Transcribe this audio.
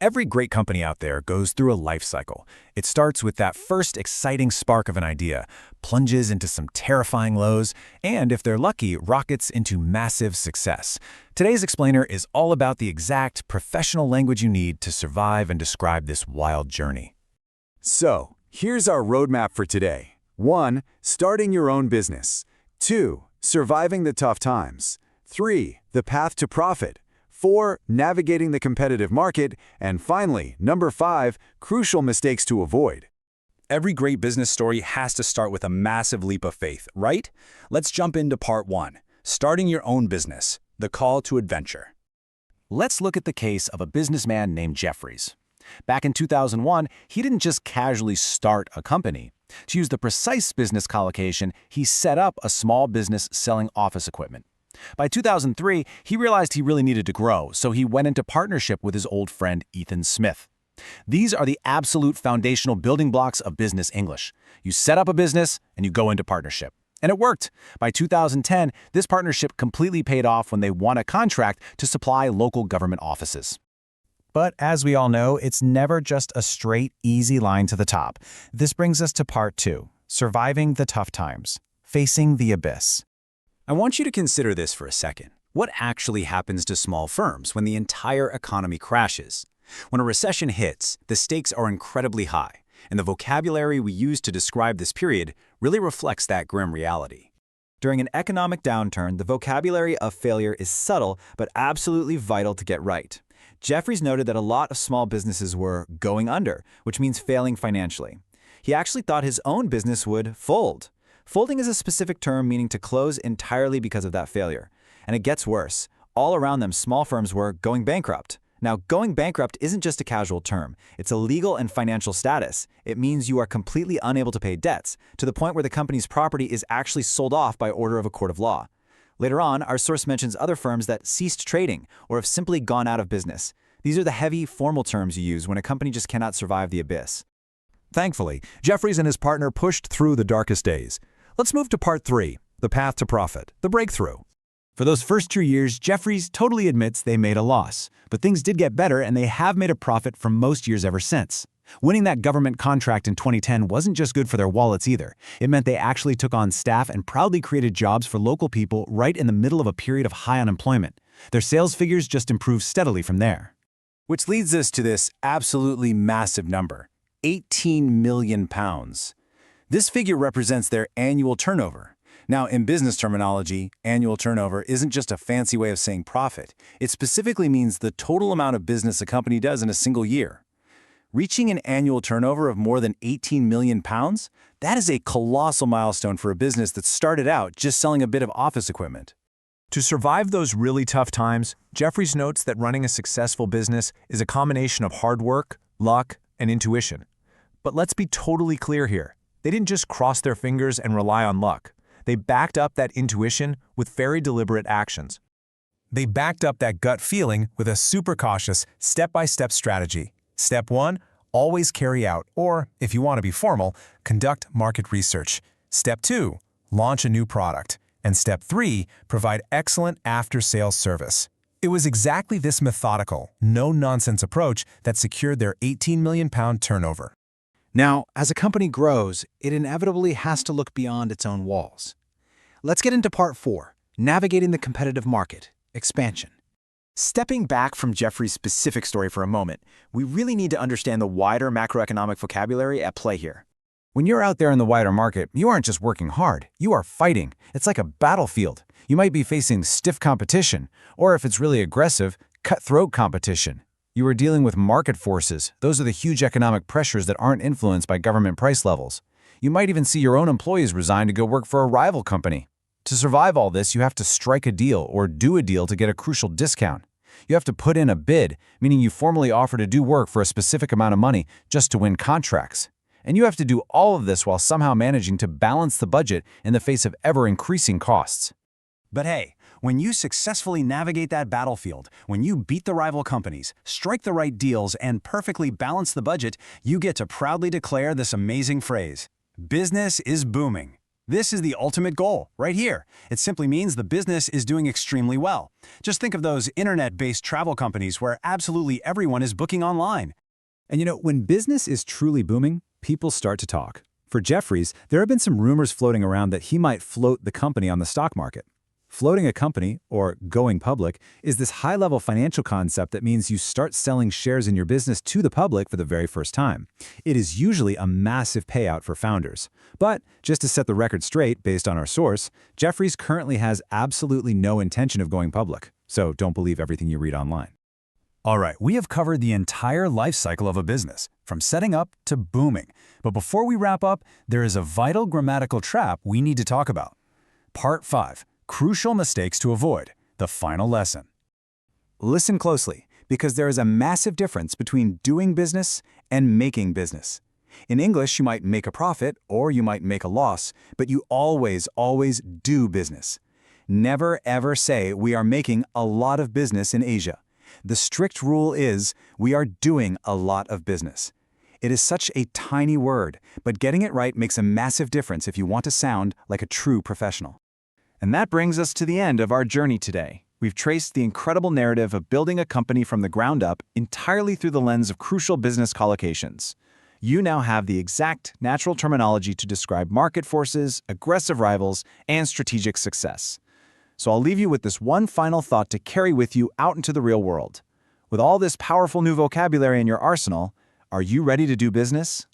Every great company out there goes through a life cycle. It starts with that first exciting spark of an idea, plunges into some terrifying lows, and if they're lucky, rockets into massive success. Today's explainer is all about the exact professional language you need to survive and describe this wild journey. So, here's our roadmap for today. 1. Starting your own business. 2. Surviving the tough times. 3. The path to profit. 4. Navigating the competitive market. And finally, number 5. Crucial mistakes to avoid. Every great business story has to start with a massive leap of faith, right? Let's jump into part 1, starting your own business, the call to adventure. Let's look at the case of a businessman named Jeffries. Back in 2001, he didn't just casually start a company. To use the precise business collocation, he set up a small business selling office equipment. By 2003, he realized he really needed to grow, so he went into partnership with his old friend Ethan Smith. These are the absolute foundational building blocks of business English. You set up a business and you go into partnership. And it worked. By 2010, this partnership completely paid off when they won a contract to supply local government offices. But as we all know, it's never just a straight, easy line to the top. This brings us to part 2, surviving the tough times, facing the abyss. I want you to consider this for a second. What actually happens to small firms when the entire economy crashes? When a recession hits, the stakes are incredibly high, and the vocabulary we use to describe this period really reflects that grim reality. During an economic downturn, the vocabulary of failure is subtle but absolutely vital to get right. Jeffries noted that a lot of small businesses were going under, which means failing financially. He actually thought his own business would fold. Folding is a specific term meaning to close entirely because of that failure. And it gets worse. All around them, small firms were going bankrupt. Now, going bankrupt isn't just a casual term. It's a legal and financial status. It means you are completely unable to pay debts, to the point where the company's property is actually sold off by order of a court of law. Later on, our source mentions other firms that ceased trading or have simply gone out of business. These are the heavy, formal terms you use when a company just cannot survive the abyss. Thankfully, Jeffries and his partner pushed through the darkest days. Let's move to part 3, the path to profit, the breakthrough. For those first 2 years, Jeffries totally admits they made a loss. But things did get better, and they have made a profit for most years ever since. Winning that government contract in 2010 wasn't just good for their wallets either. It meant they actually took on staff and proudly created jobs for local people right in the middle of a period of high unemployment. Their sales figures just improved steadily from there. Which leads us to this absolutely massive number, £18 million. This figure represents their annual turnover. Now, in business terminology, annual turnover isn't just a fancy way of saying profit. It specifically means the total amount of business a company does in a single year. Reaching an annual turnover of more than £18 million, that is a colossal milestone for a business that started out just selling a bit of office equipment. To survive those really tough times, Jeffries notes that running a successful business is a combination of hard work, luck, and intuition. But let's be totally clear here. They didn't just cross their fingers and rely on luck. They backed up that intuition with very deliberate actions. They backed up that gut feeling with a super cautious, step-by-step strategy. Step 1, always carry out, or, if you want to be formal, conduct market research. Step 2, launch a new product. And Step 3, provide excellent after-sales service. It was exactly this methodical, no-nonsense approach that secured their £18 million turnover. Now, as a company grows, it inevitably has to look beyond its own walls. Let's get into part 4, navigating the competitive market, expansion. Stepping back from Jeffries' specific story for a moment, we really need to understand the wider macroeconomic vocabulary at play here. When you're out there in the wider market, you aren't just working hard, you are fighting. It's like a battlefield. You might be facing stiff competition, or if it's really aggressive, cutthroat competition. You are dealing with market forces. Those are the huge economic pressures that aren't influenced by government price levels. You might even see your own employees resign to go work for a rival company. To survive all this, you have to strike a deal or do a deal to get a crucial discount. You have to put in a bid, meaning you formally offer to do work for a specific amount of money just to win contracts. And you have to do all of this while somehow managing to balance the budget in the face of ever-increasing costs. But hey, when you successfully navigate that battlefield, when you beat the rival companies, strike the right deals, and perfectly balance the budget, you get to proudly declare this amazing phrase: business is booming. This is the ultimate goal, right here. It simply means the business is doing extremely well. Just think of those internet-based travel companies where absolutely everyone is booking online. And when business is truly booming, people start to talk. For Jeffries, there have been some rumors floating around that he might float the company on the stock market. Floating a company, or going public, is this high-level financial concept that means you start selling shares in your business to the public for the very first time. It is usually a massive payout for founders. But just to set the record straight, based on our source, Jeffries currently has absolutely no intention of going public. So don't believe everything you read online. All right, we have covered the entire life cycle of a business, from setting up to booming. But before we wrap up, there is a vital grammatical trap we need to talk about. Part 5. Crucial mistakes to avoid. The final lesson. Listen closely, because there is a massive difference between doing business and making business. In English, you might make a profit or you might make a loss, but you always do business. Never ever say we are making a lot of business in Asia. The strict rule is we are doing a lot of business. It is such a tiny word, but getting it right makes a massive difference if you want to sound like a true professional. And that brings us to the end of our journey today. We've traced the incredible narrative of building a company from the ground up entirely through the lens of crucial business collocations. You now have the exact natural terminology to describe market forces, aggressive rivals, and strategic success. So I'll leave you with this one final thought to carry with you out into the real world. With all this powerful new vocabulary in your arsenal, are you ready to do business?